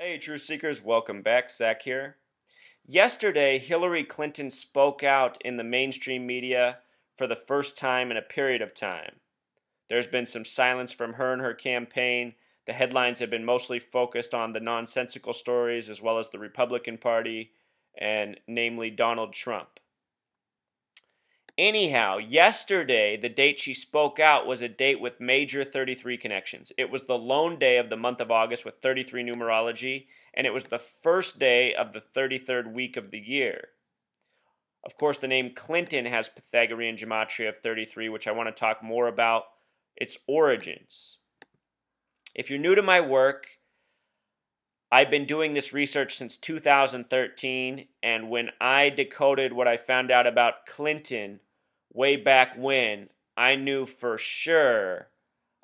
Hey, Truth Seekers, welcome back. Zach here. Yesterday, Hillary Clinton spoke out in the mainstream media for the first time in a period of time. There's been some silence from her and her campaign. The headlines have been mostly focused on the nonsensical stories as well as the Republican Party, and namely Donald Trump. Anyhow, yesterday, the date she spoke out was a date with major 33 connections. It was the lone day of the month of August with 33 numerology, and it was the first day of the 33rd week of the year. Of course, the name Clinton has Pythagorean gematria of 33, which I want to talk more about its origins. If you're new to my work, I've been doing this research since 2013, and when I decoded what I found out about Clinton way back when, I knew for sure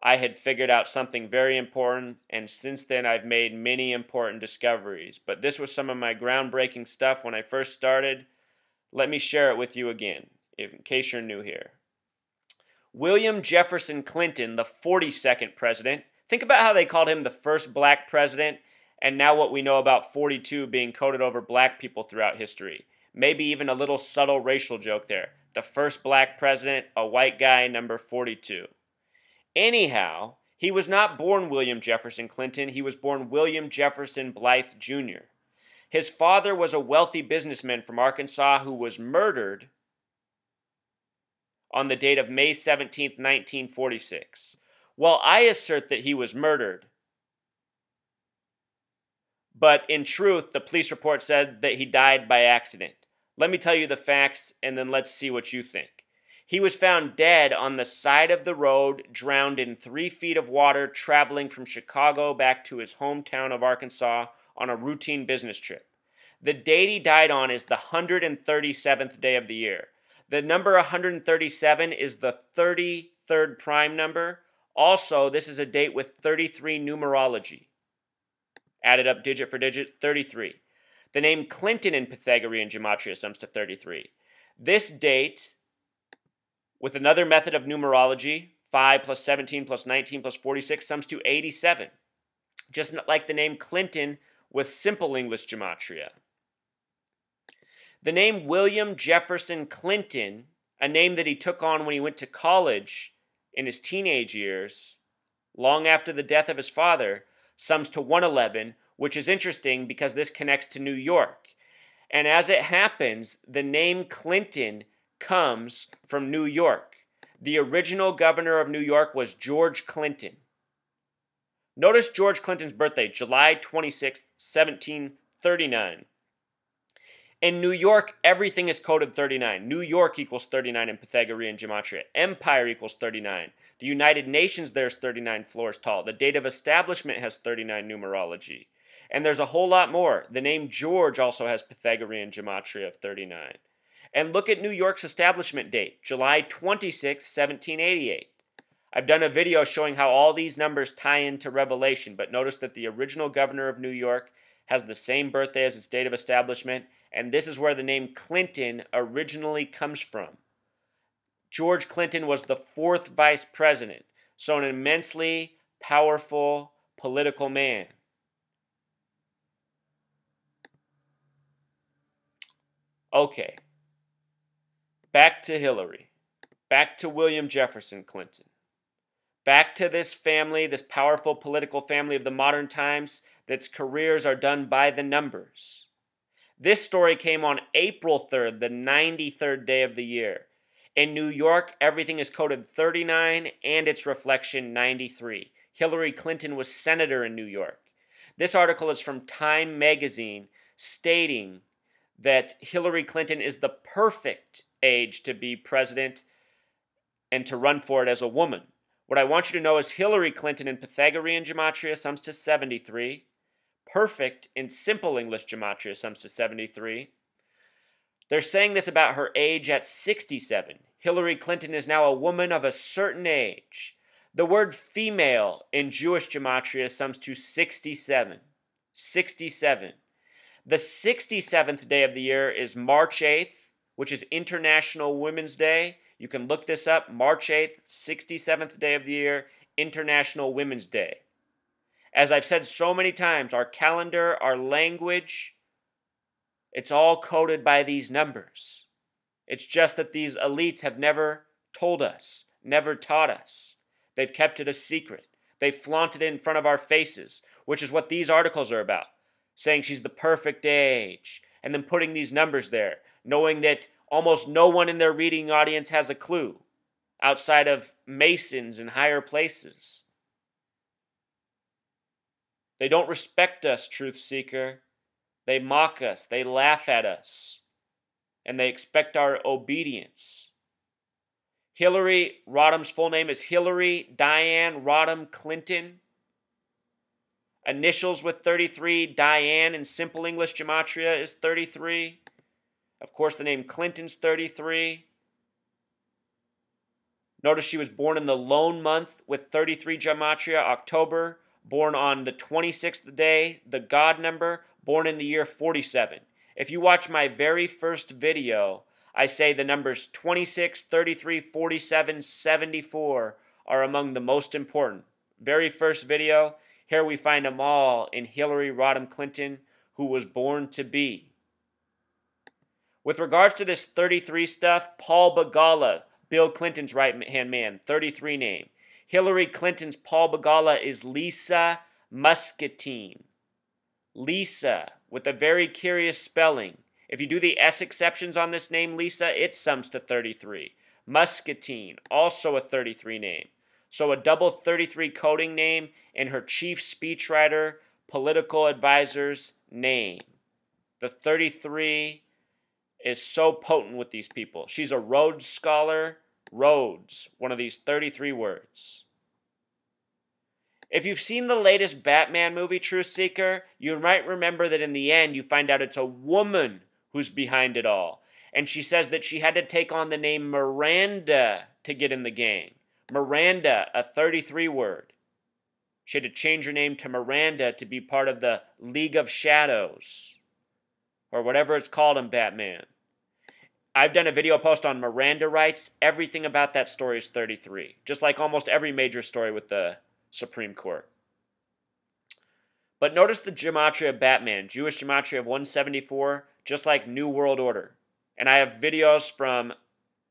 I had figured out something very important, and since then I've made many important discoveries. But this was some of my groundbreaking stuff when I first started. Let me share it with you again, in case you're new here. William Jefferson Clinton, the 42nd president. Think about how they called him the first black president, and now what we know about 42 being coded over black people throughout history. Maybe even a little subtle racial joke there. The first black president, a white guy, number 42. Anyhow, he was not born William Jefferson Clinton. He was born William Jefferson Blythe Jr. His father was a wealthy businessman from Arkansas who was murdered on the date of May 17, 1946. Well, I assert that he was murdered, but in truth, the police report said that he died by accident. Let me tell you the facts, and then let's see what you think. He was found dead on the side of the road, drowned in 3 feet of water, traveling from Chicago back to his hometown of Arkansas on a routine business trip. The date he died on is the 137th day of the year. The number 137 is the 33rd prime number. Also, this is a date with 33 numerology. Added up digit for digit, 33. The name Clinton in Pythagorean gematria sums to 33. This date, with another method of numerology, 5 plus 17 plus 19 plus 46, sums to 87. Just like the name Clinton with simple English gematria. The name William Jefferson Clinton, a name that he took on when he went to college in his teenage years, long after the death of his father, sums to 111, which is interesting because this connects to New York. And as it happens, the name Clinton comes from New York. The original governor of New York was George Clinton. Notice George Clinton's birthday, July 26, 1739. In New York, everything is coded 39. New York equals 39 in Pythagorean gematria. Empire equals 39. The United Nations there's 39 floors tall. The date of establishment has 39 numerology. And there's a whole lot more. The name George also has Pythagorean gematria of 39. And look at New York's establishment date, July 26, 1788. I've done a video showing how all these numbers tie into Revelation, but notice that the original governor of New York has the same birthday as its date of establishment, and this is where the name Clinton originally comes from. George Clinton was the 4th vice president, so an immensely powerful political man. Okay, back to Hillary, back to William Jefferson Clinton, back to this family, this powerful political family of the modern times that's careers are done by the numbers. This story came on April 3rd, the 93rd day of the year. In New York, everything is coded 39 and its reflection 93. Hillary Clinton was senator in New York. This article is from Time magazine stating that Hillary Clinton is the perfect age to be president and to run for it as a woman. What I want you to know is Hillary Clinton in Pythagorean gematria sums to 73. Perfect in simple English gematria sums to 73. They're saying this about her age at 67. Hillary Clinton is now a woman of a certain age. The word female in Jewish gematria sums to 67. 67. The 67th day of the year is March 8th, which is International Women's Day. You can look this up, March 8th, 67th day of the year, International Women's Day. As I've said so many times, our calendar, our language, it's all coded by these numbers. It's just that these elites have never told us, never taught us. They've kept it a secret. They flaunted it in front of our faces, which is what these articles are about, saying she's the perfect age, and then putting these numbers there, knowing that almost no one in their reading audience has a clue, outside of Masons in higher places. They don't respect us, truth seeker. They mock us, they laugh at us, and they expect our obedience. Hillary Rodham's full name is Hillary Diane Rodham Clinton. Initials with 33, Diane in simple English gematria is 33. Of course, the name Clinton's 33. Notice she was born in the lone month with 33 gematria, October, born on the 26th day, the God number, born in the year 47. If you watch my very first video, I say the numbers 26, 33, 47, 74 are among the most important. Very first video, here we find them all in Hillary Rodham Clinton, who was born to be. With regards to this 33 stuff, Paul Begala, Bill Clinton's right-hand man, 33 name. Hillary Clinton's Paul Begala is Lisa Muscatine. Lisa, with a very curious spelling. If you do the S exceptions on this name, Lisa, it sums to 33. Muscatine, also a 33 name. So a double 33 coding name in her chief speechwriter, political advisor's name. The 33 is so potent with these people. She's a Rhodes Scholar. Rhodes, one of these 33 words. If you've seen the latest Batman movie, Truth Seeker, you might remember that in the end you find out it's a woman who's behind it all. And she says that she had to take on the name Miranda to get in the gang. Miranda, a 33 word. She had to change her name to Miranda to be part of the League of Shadows, or whatever it's called in Batman. I've done a video post on Miranda rights. Everything about that story is 33, just like almost every major story with the Supreme Court. But notice the gematria of Batman, Jewish gematria of 174, just like New World Order. And I have videos from,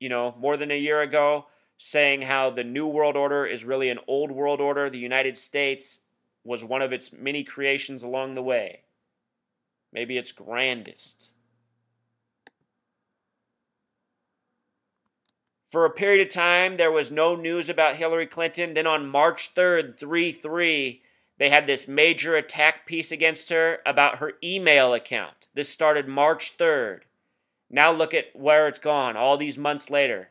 more than a year ago saying how the New World Order is really an old world order. The United States was one of its many creations along the way. Maybe its grandest. For a period of time, there was no news about Hillary Clinton. Then on March 3rd, 3/3, they had this major attack piece against her about her email account. This started March 3rd. Now look at where it's gone all these months later.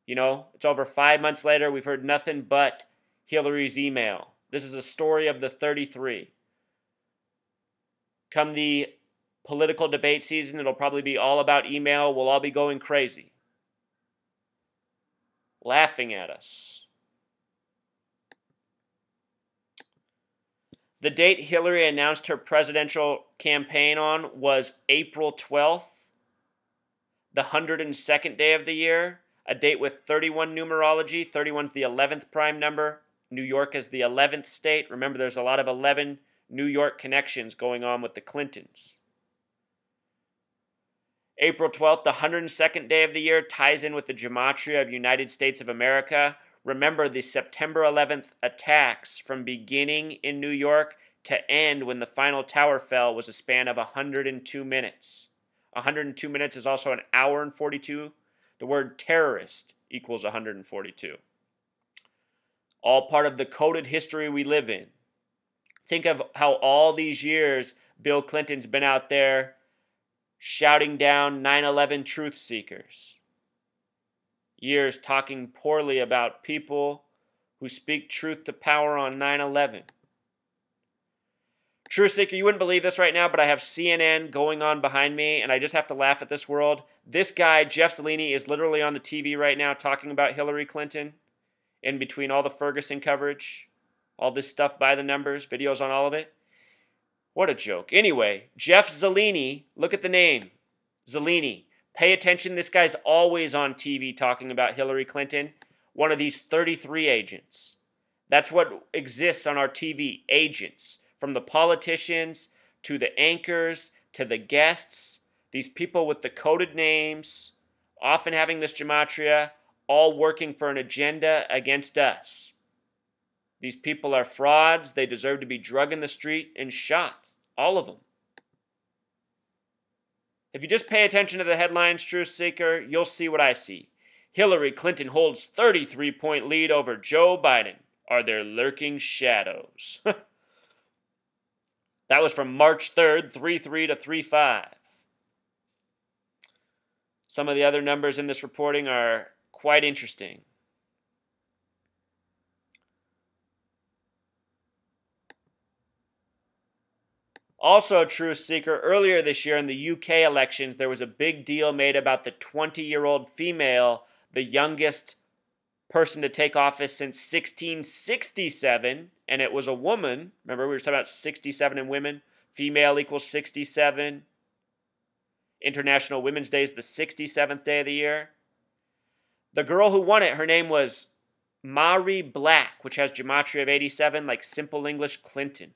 It's over 5 months later. We've heard nothing but Hillary's email. This is a story of the 33. Come the political debate season, it'll probably be all about email. We'll all be going crazy, laughing at us. The date Hillary announced her presidential campaign on was April 12th, the 102nd day of the year, a date with 31 numerology. 31 is the 11th prime number. New York is the 11th state. Remember, there's a lot of 11 New York connections going on with the Clintons. April 12th, the 102nd day of the year, ties in with the gematria of United States of America. Remember, the September 11th attacks from beginning in New York to end when the final tower fell was a span of 102 minutes. 102 minutes is also an hour and 42. The word terrorist equals 142. All part of the coded history we live in. Think of how all these years Bill Clinton's been out there shouting down 9/11 truth seekers. Years talking poorly about people who speak truth to power on 9/11. Truth seeker, you wouldn't believe this right now, but I have CNN going on behind me, and I just have to laugh at this world. This guy, Jeff Zeleny, is literally on the TV right now talking about Hillary Clinton in between all the Ferguson coverage, all this stuff by the numbers, videos on all of it. What a joke. Anyway, Jeff Zeleny, look at the name, Zeleny. Pay attention, this guy's always on TV talking about Hillary Clinton, one of these 33 agents. That's what exists on our TV. Agents. From the politicians to the anchors to the guests. These people with the coded names, often having this gematria, all working for an agenda against us. These people are frauds. They deserve to be drugged in the street and shot. All of them. If you just pay attention to the headlines, Truth Seeker, you'll see what I see. Hillary Clinton holds 33-point lead over Joe Biden. Are there lurking shadows? That was from March 3rd, 3-3 to 3-5. Some of the other numbers in this reporting are quite interesting. Also, Truth Seeker, earlier this year in the UK elections, there was a big deal made about the 20-year-old female, the youngest person to take office since 1667, and it was a woman. Remember, we were talking about 67 in women. Female equals 67. International Women's Day is the 67th day of the year. The girl who won it, her name was Mari Black, which has gematria of 87, like simple English Clinton.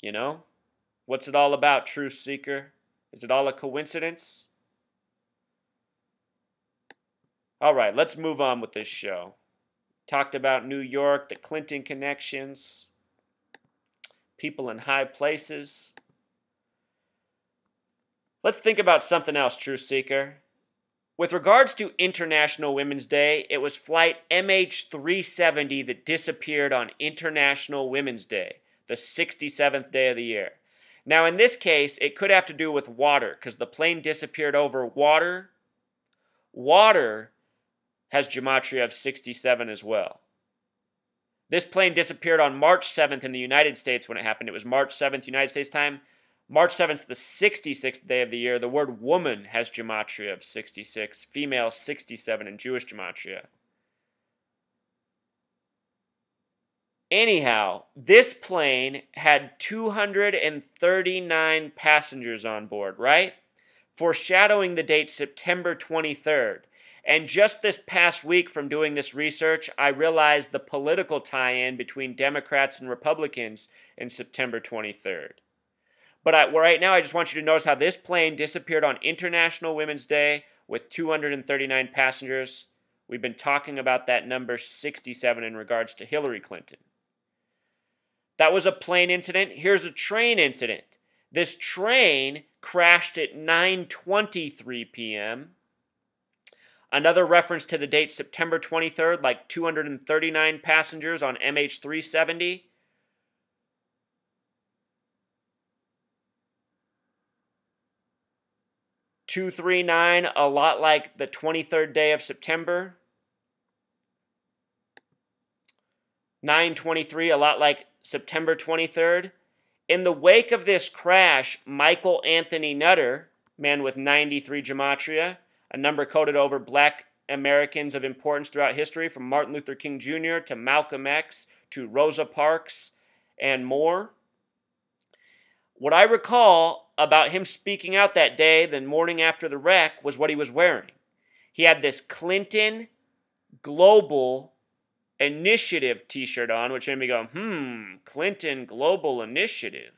You know? What's it all about, Truth Seeker? Is it all a coincidence? All right, let's move on with this show. Talked about New York, the Clinton connections, people in high places. Let's think about something else, Truth Seeker. With regards to International Women's Day, it was flight MH370 that disappeared on International Women's Day, the 67th day of the year. Now, in this case, it could have to do with water, because the plane disappeared over water. Water has gematria of 67 as well. This plane disappeared on March 7th in the United States when it happened. It was March 7th, United States time. March 7th, the 66th day of the year. The word woman has gematria of 66, female 67 in Jewish gematria. Anyhow, this plane had 239 passengers on board, right? Foreshadowing the date September 23rd. And just this past week from doing this research, I realized the political tie-in between Democrats and Republicans in September 23rd. But right now, I just want you to notice how this plane disappeared on International Women's Day with 239 passengers. We've been talking about that number 67 in regards to Hillary Clinton. That was a plane incident. Here's a train incident. This train crashed at 9:23 p.m. Another reference to the date September 23rd, like 239 passengers on MH370. (239), a lot like the 23rd day of September. 9:23, a lot like September 23rd. In the wake of this crash, Michael Anthony Nutter, man with 93 gematria, a number coded over black Americans of importance throughout history, from Martin Luther King Jr. to Malcolm X to Rosa Parks and more. What I recall about him speaking out that day, the morning after the wreck, was what he was wearing. He had this Clinton Global Initiative t-shirt on, which made me go, Clinton Global Initiative.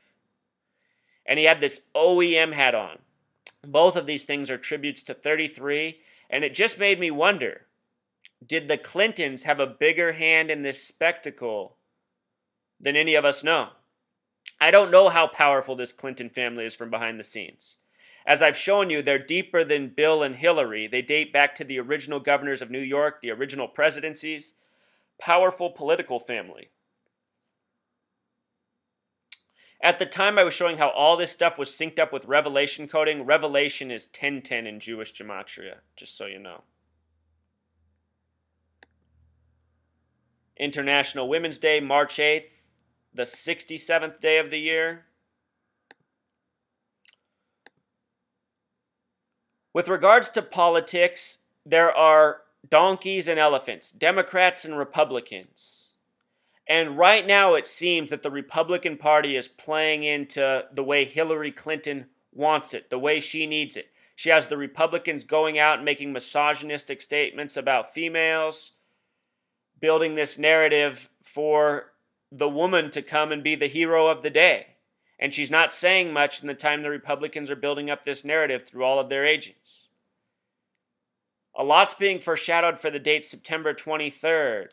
And he had this OEM hat on. Both of these things are tributes to 33, and it just made me wonder, did the Clintons have a bigger hand in this spectacle than any of us know? I don't know how powerful this Clinton family is from behind the scenes. As I've shown you, they're deeper than Bill and Hillary. They date back to the original governors of New York, the original presidencies. Powerful political family. At the time, I was showing how all this stuff was synced up with Revelation coding. Revelation is 1010 in Jewish gematria, just so you know. International Women's Day, March 8th, the 67th day of the year. With regards to politics, there are donkeys and elephants, Democrats and Republicans. And right now it seems that the Republican Party is playing into the way Hillary Clinton wants it, the way she needs it. She has the Republicans going out and making misogynistic statements about females, building this narrative for the woman to come and be the hero of the day. And she's not saying much in the time the Republicans are building up this narrative through all of their agents. A lot's being foreshadowed for the date September 23rd.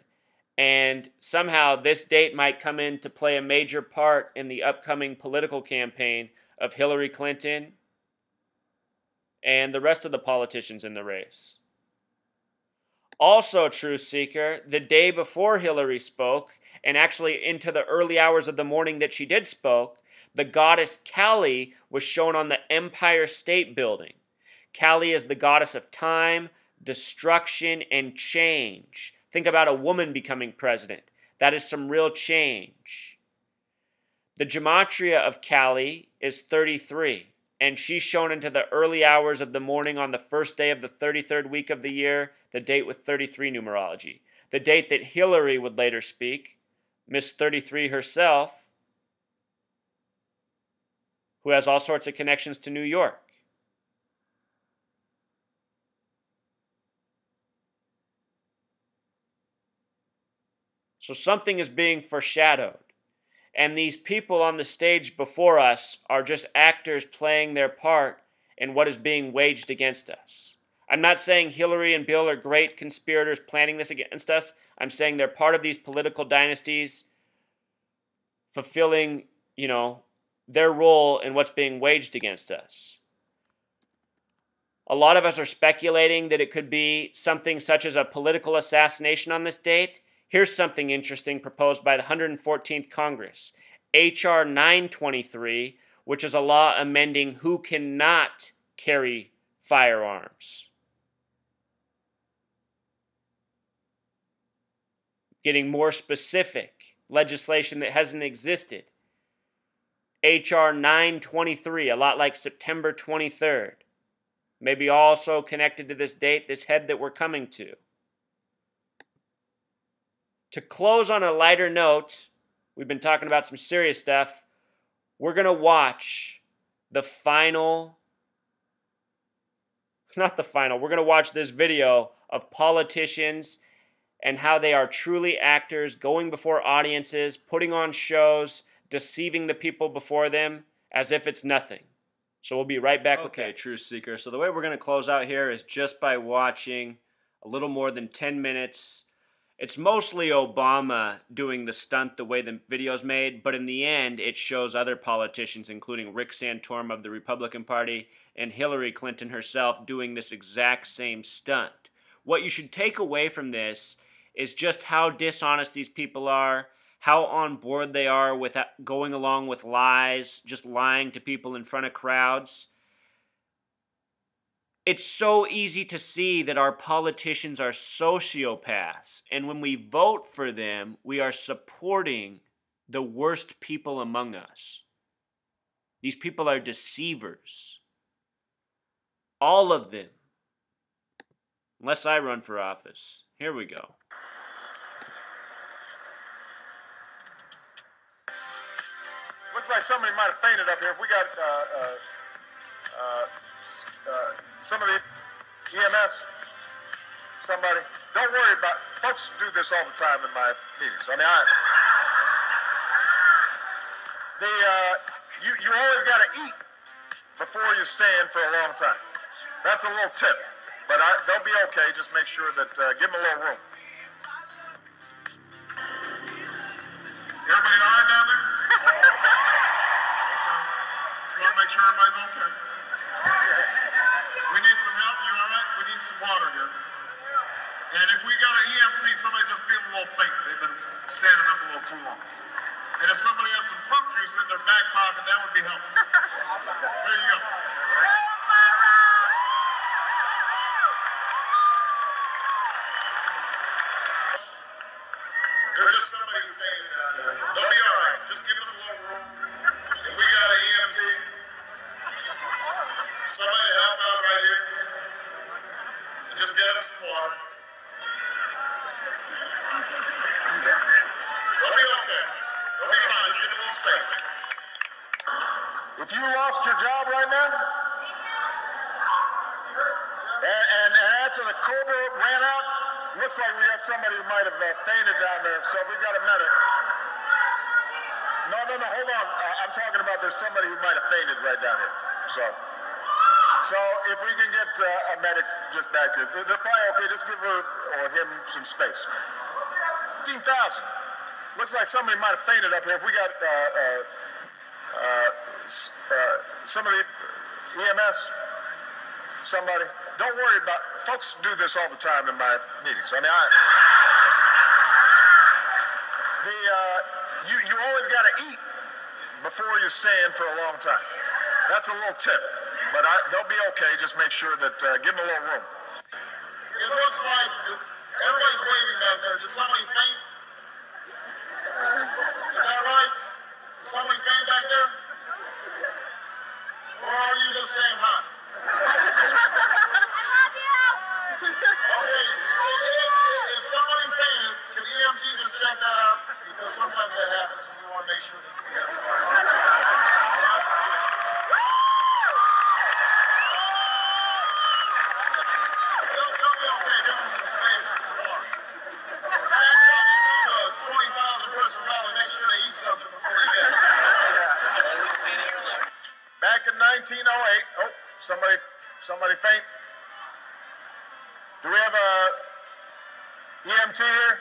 And somehow this date might come in to play a major part in the upcoming political campaign of Hillary Clinton and the rest of the politicians in the race. Also, Truth Seeker, the day before Hillary spoke, and actually into the early hours of the morning that she did spoke, the goddess Kali was shown on the Empire State Building. Kali is the goddess of time, destruction, and change. Think about a woman becoming president. That is some real change. The gematria of Kali is 33, and she's shown into the early hours of the morning on the first day of the 33rd week of the year, the date with 33 numerology. The date that Hillary would later speak, Miss 33 herself, who has all sorts of connections to New York. So something is being foreshadowed. And these people on the stage before us are just actors playing their part in what is being waged against us. I'm not saying Hillary and Bill are great conspirators planning this against us. I'm saying they're part of these political dynasties fulfilling, their role in what's being waged against us. A lot of us are speculating that it could be something such as a political assassination on this date. Here's something interesting proposed by the 114th Congress. H.R. 923, which is a law amending who cannot carry firearms. Getting more specific, legislation that hasn't existed. H.R. 923, a lot like September 23rd. Maybe also connected to this date, this head that we're coming to. To close on a lighter note, we've been talking about some serious stuff. We're going to watch we're going to watch this video of politicians and how they are truly actors, going before audiences, putting on shows, deceiving the people before them as if it's nothing. So we'll be right back with that. Okay, Truth Seeker. So the way we're going to close out here is just by watching a little more than 10 minutes. It's mostly Obama doing the stunt the way the video's made, but in the end, it shows other politicians, including Rick Santorum of the Republican Party and Hillary Clinton herself, doing this exact same stunt. What you should take away from this is just how dishonest these people are, how on board they are with going along with lies, just lying to people in front of crowds. It's so easy to see that our politicians are sociopaths, and when we vote for them, we are supporting the worst people among us. These people are deceivers. All of them. Unless I run for office. Here we go. Looks like somebody might have fainted up here. If we got some of the EMS, somebody. Don't worry about. Folks do this all the time in my meetings. I mean, you always got to eat before you stand for a long time. That's a little tip, but they'll be okay. Just make sure that give them a little room. Everybody all right down there? Want to make sure everybody's okay. We need some help. You all right? We need some water here. And if we got an EMT, somebody just feels a little faint. They've been standing up a little too long. And if somebody has some fruit juice in their back pocket, that would be helpful. There you go. There's just somebody who fainted down there. They'll be all right. Just give them a little room. If we got an EMT, somebody help out right here. Just get them some water. They'll be okay. They'll be fine. Just give them a little space. If If you lost your job right now, and after the Cobra ran out, looks like we got somebody who might have fainted down there, so we got a medic. No, hold on. I'm talking about there's somebody who might have fainted right down here. So if we can get a medic just back here, they're probably okay. Just give her or him some space. 15,000. Looks like somebody might have fainted up here. If we got some of the EMS, somebody. Don't worry about it. Folks do this all the time in my meetings. I mean, you always got to eat before you stand for a long time. That's a little tip. But they'll be okay. Just make sure that give them a little room. It looks like everybody's waving back there. Did somebody faint? Is that right? Did somebody faint back there? Or are you just saying hi? Okay, if somebody fainted, can EMT just check that out? Because sometimes that happens. We want to make sure that we get somebody. Back in 1908, somebody faint. Do we have a EMT here?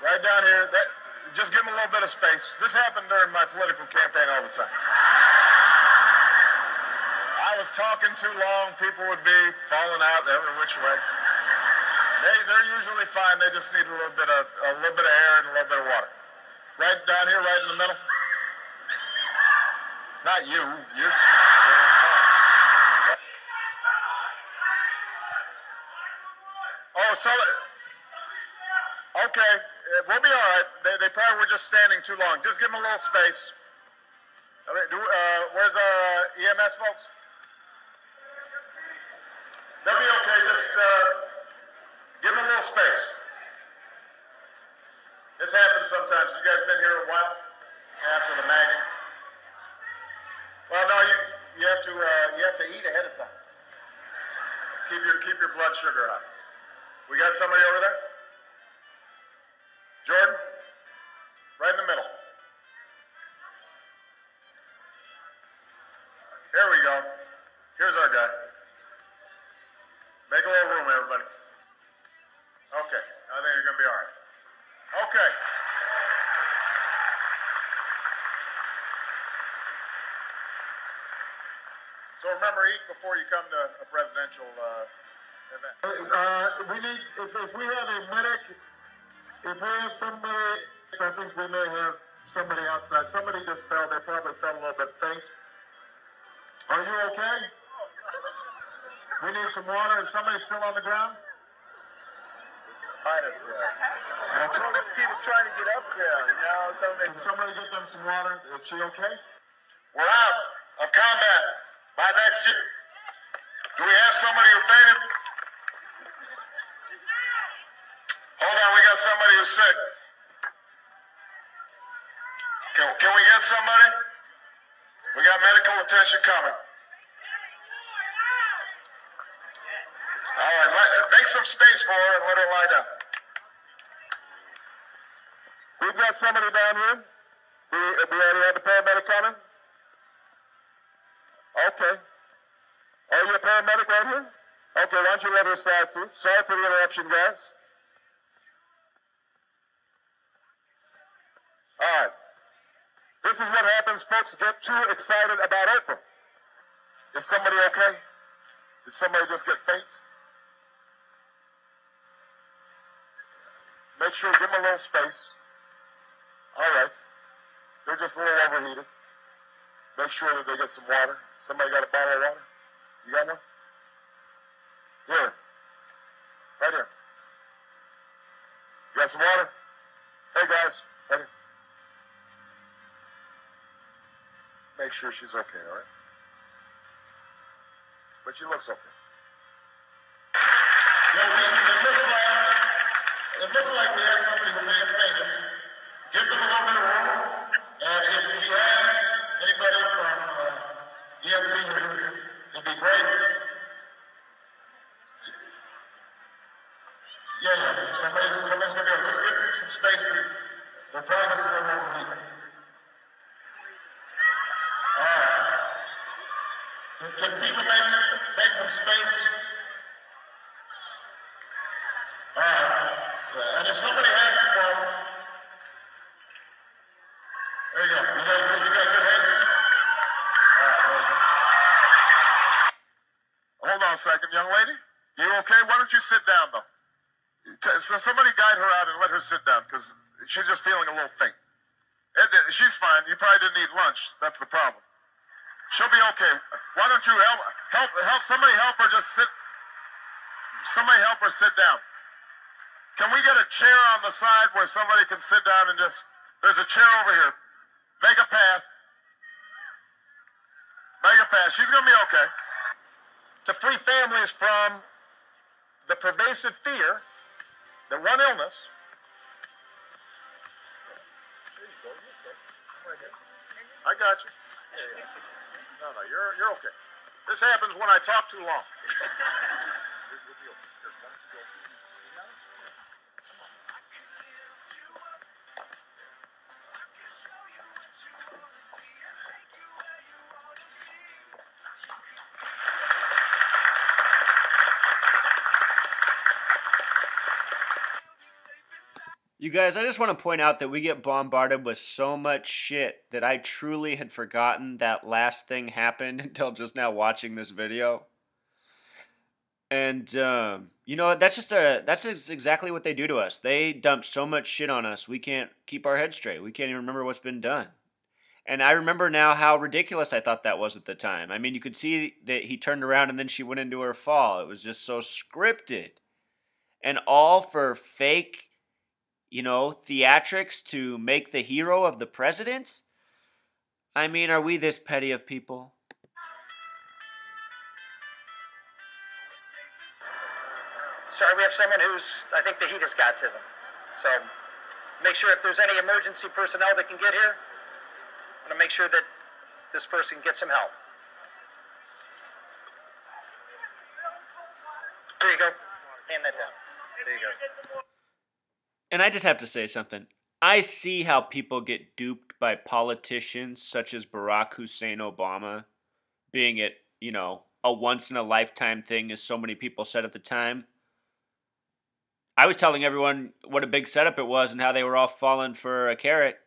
Right down here. Just give them a little bit of space. This happened during my political campaign all the time. I was talking too long. People would be falling out every which way. They're usually fine. They just need a little bit of air and a little bit of water. Right down here, right in the middle. Not you. You're fine. Oh, so okay, we'll be all right. They probably were just standing too long. Just give them a little space. Where's EMS folks? They'll be okay. Just give them a little space. This happens sometimes. You guys been here a while after the magging? Well, no, you have to eat ahead of time. Keep your blood sugar high. We got somebody over there? Jordan? Right in the middle. There we go. Here's our guy. Make a little room, everybody. Okay, I think you're going to be all right. Okay. So remember, eat before you come to a presidential event. We need, if we have a medic, if we have somebody, I think we may have somebody outside. Somebody just fell. They probably felt a little bit faint. Are you okay? We need some water. Is somebody still on the ground? Folks keep trying to get up there. Can somebody get them some water? Is she okay? We're out of combat by next year. Do we have somebody who fainted? Hold on, we got somebody who's sick. Can we get somebody? We got medical attention coming. All right, make some space for her and let her lie down. We've got somebody down here. Do we already have the paramedic coming? Okay. Are you a paramedic right here? Okay, why don't you let her slide through? Sorry for the interruption, guys. All right. This is what happens, folks get too excited about Oprah. Is somebody okay? Did somebody just get faint? Make sure, give them a little space. All right. They're just a little overheated. Make sure that they get some water. Somebody got a bottle of water? You got one? Here. Right here. You got some water? Hey, guys. Right here. Make sure she's okay, all right? But she looks okay. It looks like we have somebody who may have fainted. Give them a little bit of room. And if we have Anybody from EMT here? It'd be great. Yeah. Somebody's gonna be able to just get some space. They're practicing a little bit. All right. Can people make some space? All right. Yeah. And if somebody has some more, there you go. You got good heads? All right. Hold on a second, young lady. You okay? Why don't you sit down, though? So somebody guide her out and let her sit down, because she's just feeling a little faint. She's fine. You probably didn't eat lunch. That's the problem. She'll be okay. Why don't you help? Somebody help her just sit. Somebody help her sit down. Can we get a chair on the side where somebody can sit down and just... There's a chair over here. Make a path. Make a path. She's going to be okay. To free families from the pervasive fear that one illness... I got you. No, you're okay. This happens when I talk too long. You guys, I just want to point out that we get bombarded with so much shit that I truly had forgotten that last thing happened until just now watching this video. And, you know, that's exactly what they do to us. They dump so much shit on us, we can't keep our head straight. We can't even remember what's been done. And I remember now how ridiculous I thought that was at the time. I mean, you could see that he turned around and then she went into her fall. It was just so scripted. And all for fake, you know, theatrics to make the hero of the president? I mean, are we this petty of people? Sorry, we have someone who's, I think the heat has got to them. So make sure if there's any emergency personnel that can get here, I'm going to make sure that this person gets some help. There you go. Hand that down. There you go. And I just have to say something. I see how people get duped by politicians such as Barack Hussein Obama, being it, you know, a once-in-a-lifetime thing, as so many people said at the time. I was telling everyone what a big setup it was and how they were all falling for a carrot.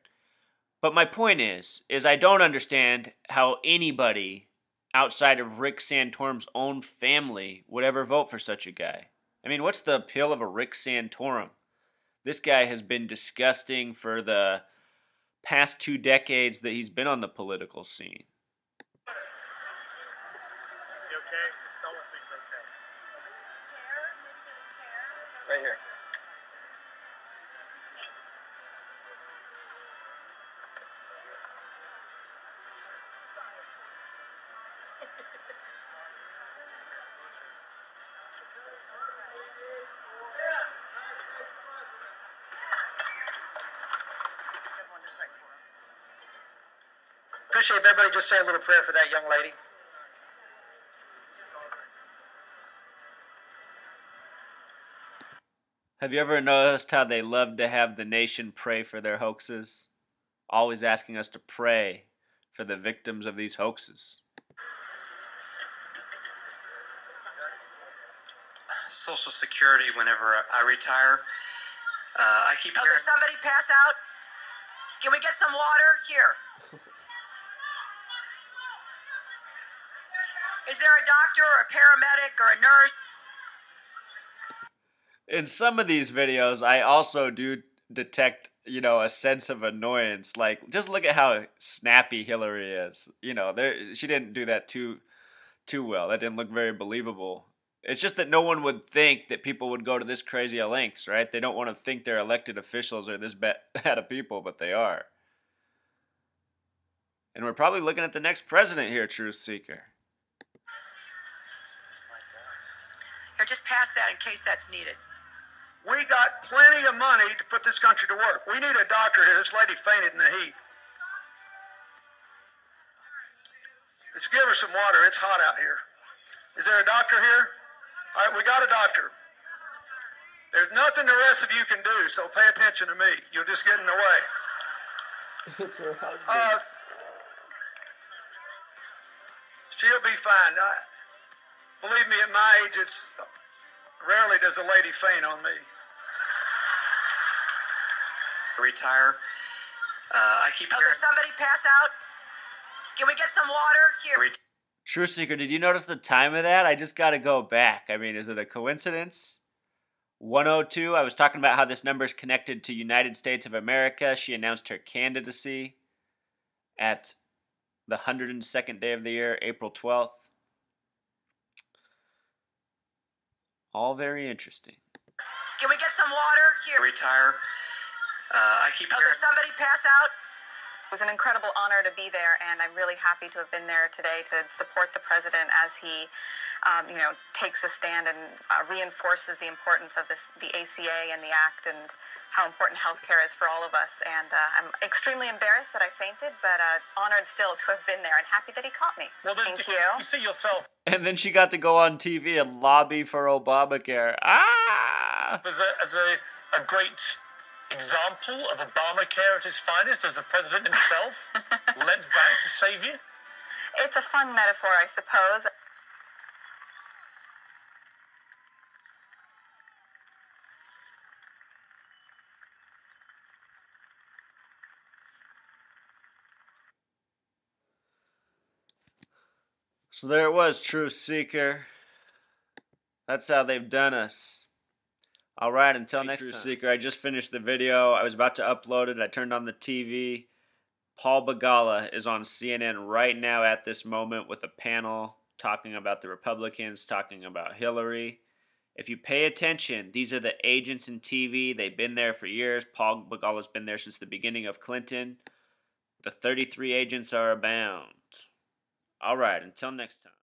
But my point is I don't understand how anybody outside of Rick Santorum's own family would ever vote for such a guy. I mean, what's the appeal of a Rick Santorum? This guy has been disgusting for the past 2 decades that he's been on the political scene. You okay? Tell us he's okay. Right here. Appreciate if everybody just say a little prayer for that young lady. Have you ever noticed how they love to have the nation pray for their hoaxes? Always asking us to pray for the victims of these hoaxes. Social Security whenever I retire. I keep hearing... there's somebody pass out? Can we get some water? Here. Is there a doctor or a paramedic or a nurse? In some of these videos, I also do detect, you know, a sense of annoyance. Like, just look at how snappy Hillary is. You know, she didn't do that too well. That didn't look very believable. It's just that no one would think that people would go to this crazy lengths, right? They don't want to think their elected officials are this bad of people, but they are. And we're probably looking at the next president here, Truth Seeker. Here, just pass that in case that's needed. We got plenty of money to put this country to work. We need a doctor here. This lady fainted in the heat. Let's give her some water. It's hot out here. Is there a doctor here? All right, we got a doctor. There's nothing the rest of you can do, so pay attention to me. You'll just get in the way. It's her husband. She'll be fine. Believe me, at my age, it's rarely does a lady faint on me. Retire. I keep Oh, hearing. there's somebody pass out? Can we get some water? Here. Truth Seeker, did you notice the time of that? I just got to go back. I mean, is it a coincidence? 102, I was talking about how this number is connected to United States of America. She announced her candidacy at the 102nd day of the year, April 12th. All very interesting. Can we get some water? Here. Retire. I keep Oh, hearing. there's somebody pass out? It was an incredible honor to be there, and I'm really happy to have been there today to support the president as he, takes a stand and reinforces the importance of the ACA and the Act, and how important healthcare is for all of us. And I'm extremely embarrassed that I fainted, but honored still to have been there, and happy that he caught me. Well, Thank you. You see yourself And then she got to go on TV and lobby for Obamacare. as a great example of Obamacare at its finest, as the president himself leant back to save you. It's a fun metaphor, I suppose. So there it was, Truth Seeker. That's how they've done us. All right, until next time. Truth Seeker, I just finished the video. I was about to upload it. I turned on the TV. Paul Begala is on CNN right now at this moment with a panel talking about the Republicans, talking about Hillary. If you pay attention, these are the agents in TV. They've been there for years. Paul Begala's been there since the beginning of Clinton. The 33 agents are abound. All right, until next time.